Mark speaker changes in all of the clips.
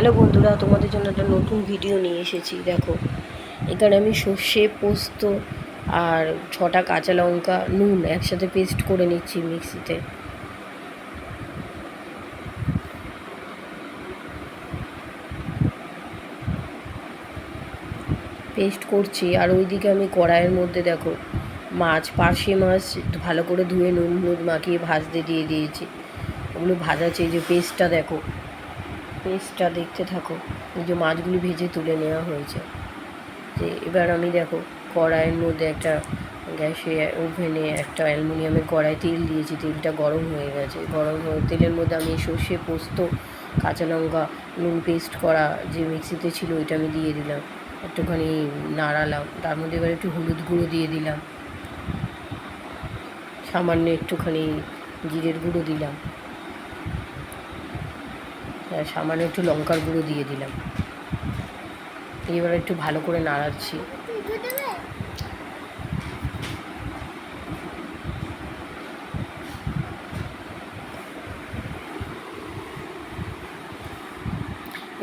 Speaker 1: Hello বন্ধুরা, তোমাদের জন্য একটা নতুন ভিডিও নিয়ে এসেছি। দেখো, এখানে আমি সর্ষে, পোস্ত আর 6টা কাঁচা লঙ্কা, নুন একসাথে পেস্ট করে নিচ্ছি মিক্সিতে। পেস্ট করছি। আর ওইদিকে আমি কড়াইয়ের মধ্যে দেখো পার্শে মাছ ভালো করে ধুয়ে নুন হলুদ মাখিয়ে ভাজতে দিয়ে দিয়েছি। ওগুলো ভাজা চেয়ে যে পেস্টটা দেখো, পেস্টটা দেখতে থাকো। এই যে মাছগুলি ভেজে তুলে নেওয়া হয়েছে। যে এবার আমি দেখো কড়াইয়ের মধ্যে একটা গ্যাসে ওভেনে একটা অ্যালুমিনিয়ামের কড়াই তেল দিয়েছি। তেলটা গরম হয়ে গেছে। গরম হয়ে তেলের মধ্যে আমি সর্ষে, পোস্ত, কাঁচা লঙ্কা, নুন পেস্ট করা যে মিক্সিতে ছিল ওইটা আমি দিয়ে দিলাম। একটুখানি নাড়ালাম। তার মধ্যে এবার একটু হলুদ গুঁড়ো দিয়ে দিলাম, সামান্য একটুখানি জিরের গুঁড়ো দিলাম, সামান্য একটু লঙ্কার গুঁড়ো দিয়ে দিলাম। এবার একটু ভালো করে নাড়াচ্ছি।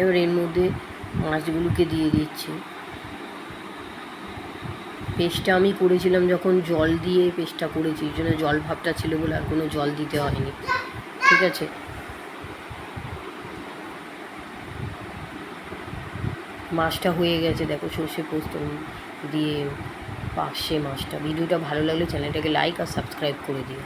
Speaker 1: এবার এর মধ্যে মাছগুলোকে দিয়ে দিচ্ছি। পেস্টটা আমি করেছিলাম যখন জল দিয়ে পেস্টটা করেছি, এই জন্য জল ভাবটা ছিল বলে আর কোনো জল দিতে হয়নি। ঠিক আছে, মাছটা হয়ে গেছে দেখো, সর্ষে পোস্ত দিয়ে পার্শে মাছটা। ভিডিওটা ভালো লাগলে চ্যানেলটাকে লাইক আর সাবস্ক্রাইব করে দিও।